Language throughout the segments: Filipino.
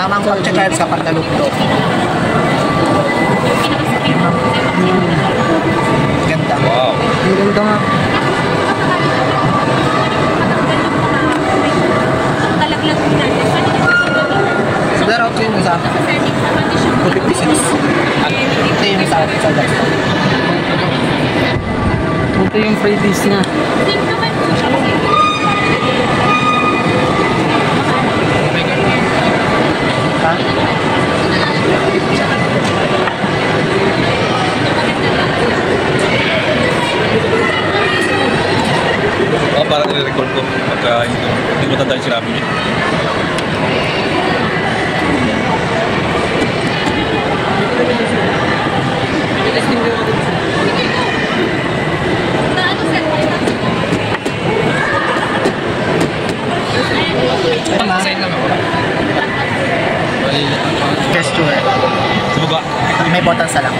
Tamang pag-charge kapag nalugtog. Ganda. Wow. Ganda nga. Siguro out yun sa 256. Ito yung isa sa desktop. Ito yung freebies niya. Ha? Parang nire-record ko pagka hindi ko tanda yung sinabi niya. Design lang ako. Gesture. Subuka. May button sa lang.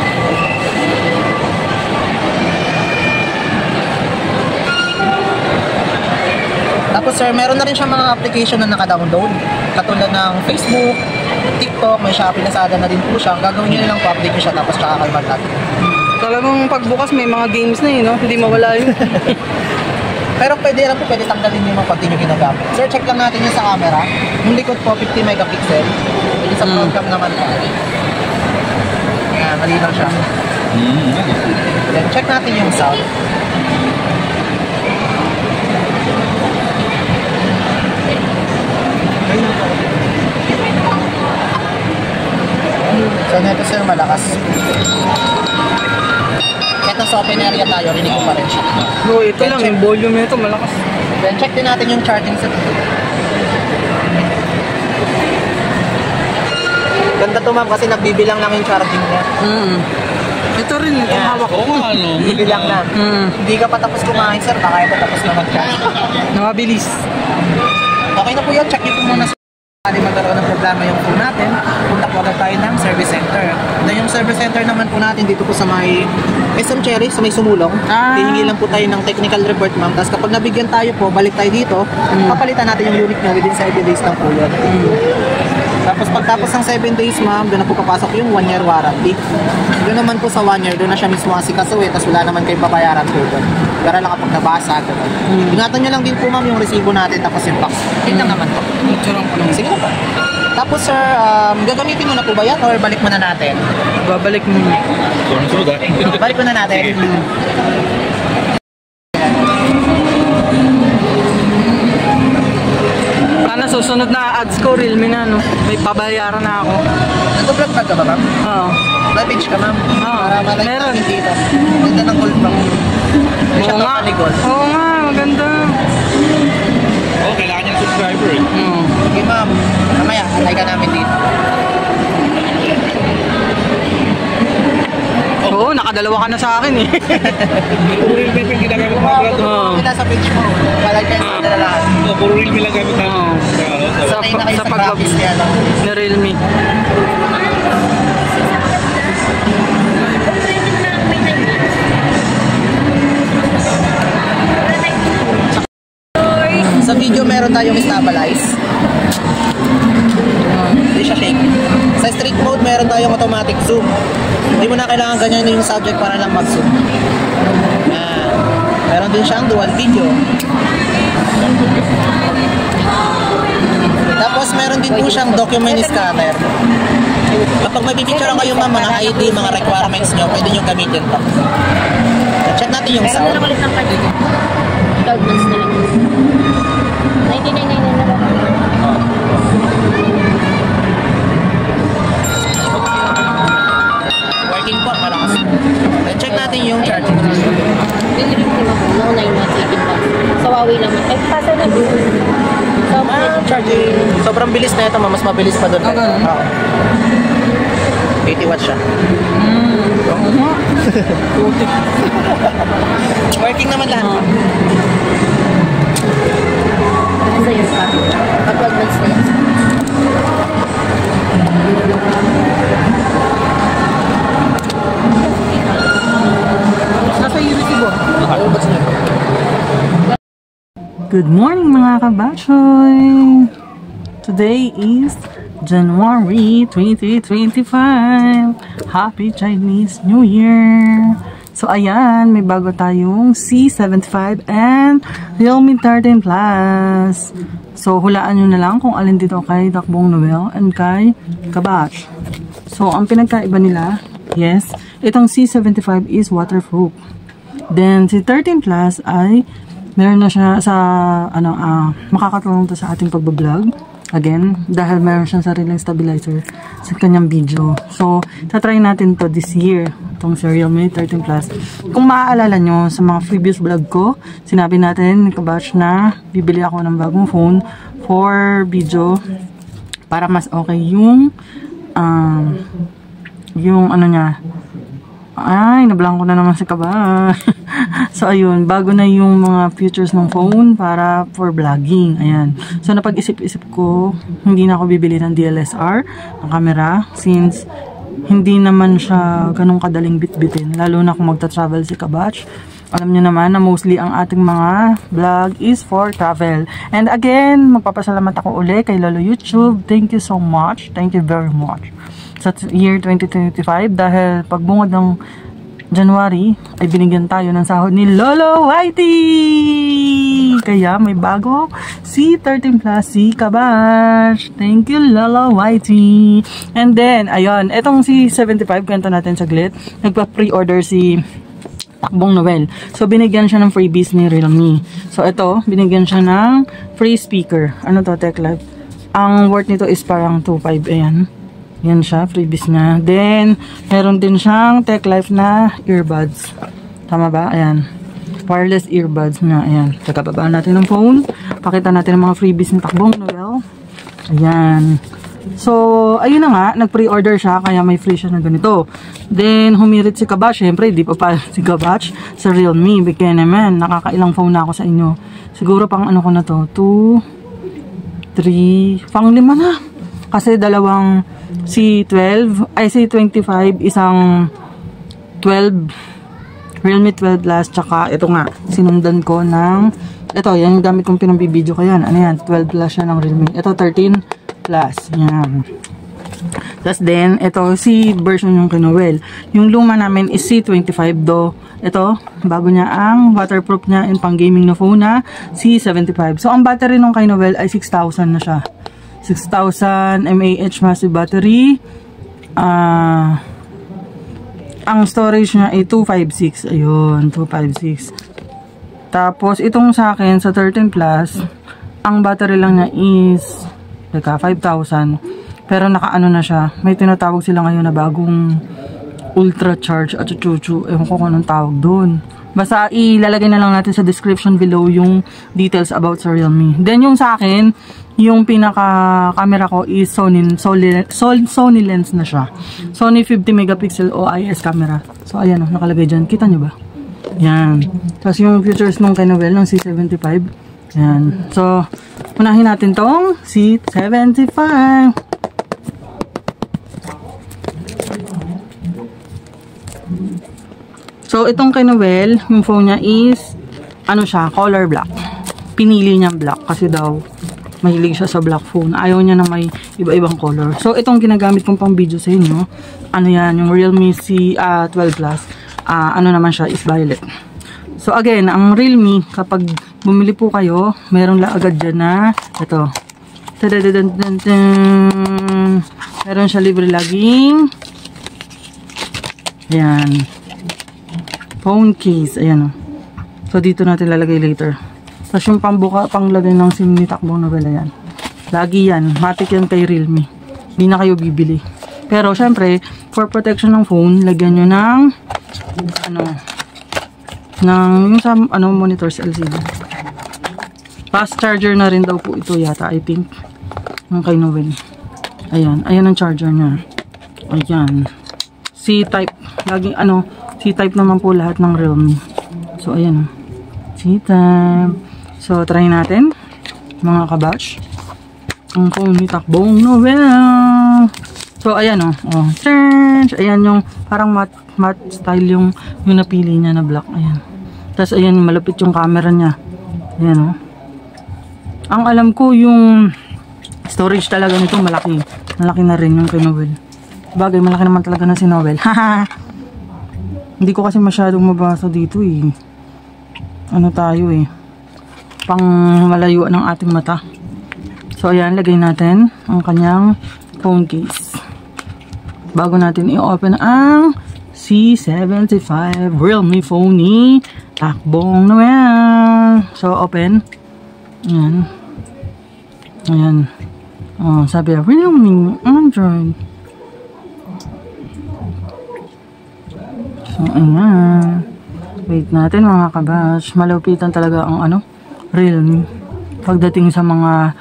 Tapos sir, meron na rin siyang mga application na naka-download. Katulad ng Facebook, TikTok, may Shopee, Lazada na din po siya. Ang gagawin nyo lang po, update nyo siya tapos kakakalman natin. Talagang pagbukas may mga games na no? Hindi mawala yun. Pero pwede lang po, pwede tanggalin nyo yung pag di nyo ginagamit. Sir, check lang natin yun sa camera. Yung likod po, 50 megapixel. Pwede sa program naman po. Ayan, malinaw siya. Then, check natin yung sound. So, neto sir, malakas. Kahit nasa open area tayo, rinig ko pa rin siya. No, ito lang, yung volume nito malakas. Then, check din natin yung charging set. Ganda to ma'am, kasi nagbibilang lang yung charging niya. Ito rin, itong hawak ko. Bibilang lang. Hindi ka pa tapos kumain sir, baka ito tapos na mag-charge. Nakabilis. Okay na po yan, check nyo po muna sa kung magkaroon ng problema yung phone natin, punta po agad tayo ng service center. Na yung service center naman po natin dito po sa may SM Cherry, sa may Sumulong. Hihingi lang po tayo ng technical report ma'am. Tapos kapag nabigyan tayo po, balik tayo dito, papalitan natin yung unit nyo within 7 days lang po yun. Tapos pagtapos ng 7 days ma'am, doon na po papasok yung 1 year warranty. Doon naman po sa 1 year, doon na siya mismo asikasuhin, tapos wala naman kayong babayaran po doon. Para lang kapag nabasa, gano'n. Ingatan nyo lang din po ma'am yung resibo natin, tapos yung box. Yun lang naman po. Sige na po. Tapos sir, gagamitin mo na po ba yan or balik mo na natin? Babalik mo na. Balik mo na natin. Sana susunod na ads ko, Realme na, no? May pabayaran na ako. Nag-vlog ka ba ma'am? Oo. Live page ka ma'am? Oo. Para malike Meron. natin dito. Ganda ng gold ma'am. May siya nga. gold. Oo nga, maganda. Oo, kailangan niya ng subscriber eh. Okay ma'am, mamaya, like ka namin dito. Oo, nakadalawa ka na sa akin eh. Puro Realme yung ginagamit mga brado. Oo. Kita sa page mo, palike kayo sa lahat. Puro Realme lang gamit natin. Sanay na kayo sa pag-log graphics niya lang. na Realme. Sa video meron tayong stabilize. Hindi siya shake. Sa strict mode meron tayong automatic zoom. Hindi mo na kailangan ganyan yung subject para lang mag-zoom. Meron din siyang dual video. Tapos meron din po siyang document scanner. Kapag may pipicturean kayo mga ID, mga requirements nyo, pwede nyo gamitin to. Check natin yung sound. 12 months na lang. 99.99 na lang. Working po, malakas. Check natin yung charging. Delivery mo po, no 9 months, 18 months. Sa Huawei lang. Eh, pasa na po. So, Charging. Sobrang bilis na ito, mas mabilis pa doon. 80 watts siya. Working naman lahat. nasa iyo pa. Pag 12 months na yan. Nasa iyo resibo. Good morning mga kabatchoy! Today is January 2025. Happy Chinese New Year! So, ayan, may bago tayong C75 and Realme 13 Plus. So, hulaan nyo na lang kung alin dito kay Takbong Noel and kay Kabatch. So, ang pinagkaiba nila, yes, itong C75 is waterproof. Then, si 13 Plus ay meron na siya sa, makakatulong to sa ating pagbablog. Again, dahil meron siyang sariling stabilizer sa kanyang video. So, tatry natin to this year. Itong si Realme 13 Plus. Kung maaalala nyo, sa mga previous vlog ko, sinabi natin, kabatch, na bibili ako ng bagong phone for video para mas okay yung ano niya. Ay, nablanko na naman si Kabatch. So, ayun, bago na yung mga features ng phone para for vlogging. Ayan. So, napag-isip-isip ko, hindi na ako bibili ng DSLR, ng camera, since hindi naman siya ganun kadaling bitbitin. Lalo na kung magta-travel si Kabatch. Alam niyo naman na mostly ang ating mga vlog is for travel. And again, magpapasalamat ako uli kay Lolo YouTube. Thank you so much. Thank you very much. Sa year 2025 dahil pagbungad ng January ay binigyan tayo ng sahod ni Lolo Whitey. Kaya may bago si 13 Plus si Kabatch. Thank you Lolo Whitey. And then ayun, etong si 75 kwento natin saglit. Nagpa-pre-order si Takbong Noel. So binigyan siya ng freebies ni Realme. So ito, binigyan siya ng free speaker. Ano to, Tech Life? Ang worth nito is parang 2.5. Ayan. Yan siya, freebies na. Then, meron din siyang Tech Life na earbuds. Tama ba? Ayan. Wireless earbuds na. Ayan. Kakababaan natin ng phone. Pakita natin ang mga freebies ng Takbong Noel. Ayan. So, ayun na nga. Nag-pre-order siya, kaya may free siya na ganito. Then, humirit si Kabatch. Siyempre, di pa si Kabatch sa Realme. Bigyan naman. Nakakailang phone na ako sa inyo. Siguro pang ano ko na to. 2, 3, pang 5 na. Kasi dalawang C12, ay C25, isang 12, Realme 12 Plus, tsaka ito nga, sinundan ko ng, ito, yan yung gamit kong pinambibideo ko yan. Ano yan? 12 Plus yan ng Realme. Ito, 13 Plus. Yan. Tapos then, ito, si version yung kay Noel. Yung luma namin is C25 do. Ito, bago niya ang waterproof niya and pang gaming na phone na C75. So, ang battery nung kay Noel ay 6,000 na siya. 6,000 mAh massive battery. Ang storage niya ay 256. Ayun, 256. Tapos, itong sa akin, sa 13 Plus, ang battery lang niya is 5,000. Pero nakaano na siya. May tinatawag sila ngayon na bagong ultra charge at chuchu. Ewan ko kung anong tawag doon. Basta ilalagay na lang natin sa description below yung details about sa Realme. Then yung sa akin, yung pinaka camera ko is Sony lens na siya. Sony 50 megapixel OIS camera. So ayan, nakalagay dyan. Kita nyo ba? Yan. Tapos yung features nung kay Noel ng C75. Yan. So, unahin natin tong C75. So, itong kay Noel, yung phone niya is, ano siya, color black. Pinili niya black kasi daw, mahilig siya sa black phone. Ayaw niya na may iba-ibang color. So, itong ginagamit kong pang video sa inyo, ano yan, yung Realme C12 Plus, ano naman siya, is violet. So, again, ang Realme, kapag bumili po kayo, meron lang agad dyan na, ito, meron siya libre laging, ayan, phone case, ayan o. So, dito natin lalagay later. Tapos yung panglagay ng SIM ni Takbong Noel, ayan. Lagi yan. Matik yan kay Realme. Hindi na kayo bibili. Pero, syempre, for protection ng phone, lagyan nyo ng, yung sa, monitors LCD. Fast charger na rin daw po ito yata, I think. Yung kay Noel. Ayan. Ayan ang charger niya. Ayan. C-type. Laging, C-type naman po lahat ng Realme. So, ayan. C-type. So, try natin. Mga kabatch. Ang phone ni Takbong Noel. So, ayan o. Change. Ayan yung parang matte style yung napili niya na black. Ayan. Tapos, ayan, malapit yung camera niya. Ayan o. Ang alam ko yung storage talaga nito malaki. Malaki na rin yung kay Noel. Bagay, malaki naman talaga na si Noel. Hindi ko kasi masyadong mabasa dito eh. Ano tayo eh. Pang malayuan ng ating mata. So ayan, lagay natin ang kanyang phone case. Bago natin i-open ang C75 Realme phone ni Takbong Noel. So open. Ayan. Ayan. Oh, sabi Realme Android. So ayan. Wait natin mga kabash. Malupitan talaga ang ano, Realme. Pagdating sa mga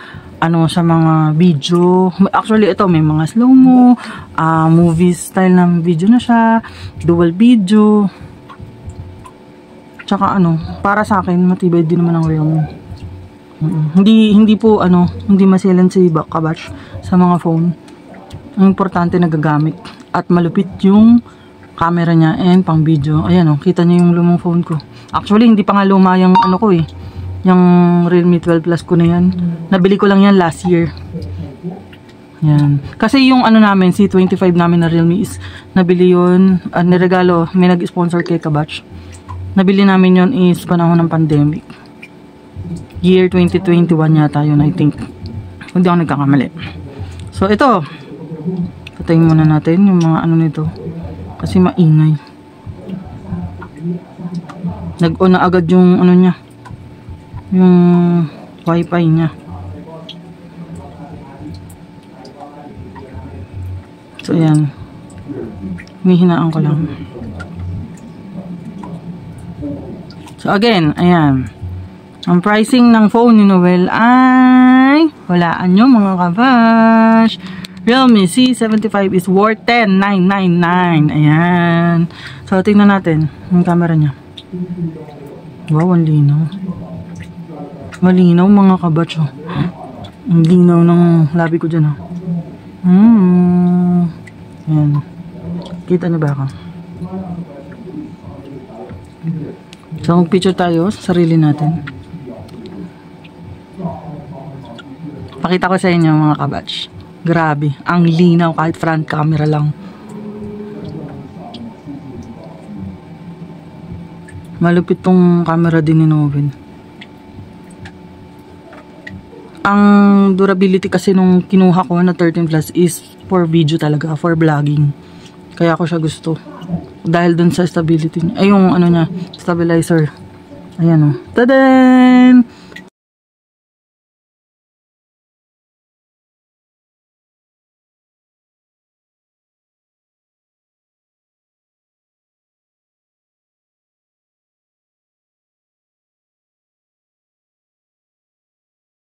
sa mga video. Actually, ito may mga slow-mo, movie style ng video na siya, dual video. Tsaka para sa akin, matibay din naman ang Realme. Hindi po, hindi masilan si kabatch sa mga phone. Ang importante nagagamit. At malupit yung camera niya and pang video. Ayan kita niyo yung lumang phone ko. Actually, hindi pa nga luma yung ko eh. Yung Realme 12 Plus ko na yan. Nabili ko lang yan last year. Yan. Kasi yung namin, C25 namin na Realme is, nabili yun, niregalo, may nag-sponsor kay Kabatch. Nabili namin yun is panahon ng pandemic. Year 2021 yata yun, I think. Hindi ako nagkakamali. So, ito. Patayin muna natin yung mga nito. Kasi maingay. Nag-on na agad yung niya. Yung wifi niya. So ayan, hinihinaan ko lang. So again, ayan, ang pricing ng phone ni Noel ay walaan nyo mga kabash. Realme C75 is worth 10,999. Ayan. So tingnan natin yung camera niya. Wow, ang linaw. Malinaw mga kabatch. Ang linaw ng labi ko dyan. Ayan. Kita niyo ba ako? So mag-picture tayo sa sarili natin. Pakita ko sa inyo mga kabatch. Grabe, ang linaw kahit front camera lang. Malupit tong camera din ni Noel. Ang durability kasi nung kinuha ko na 13 Plus is for video talaga, for vlogging. Kaya ako siya gusto. Dahil dun sa stability niya. Ay, yung niya, stabilizer. Ayan o. Tadan!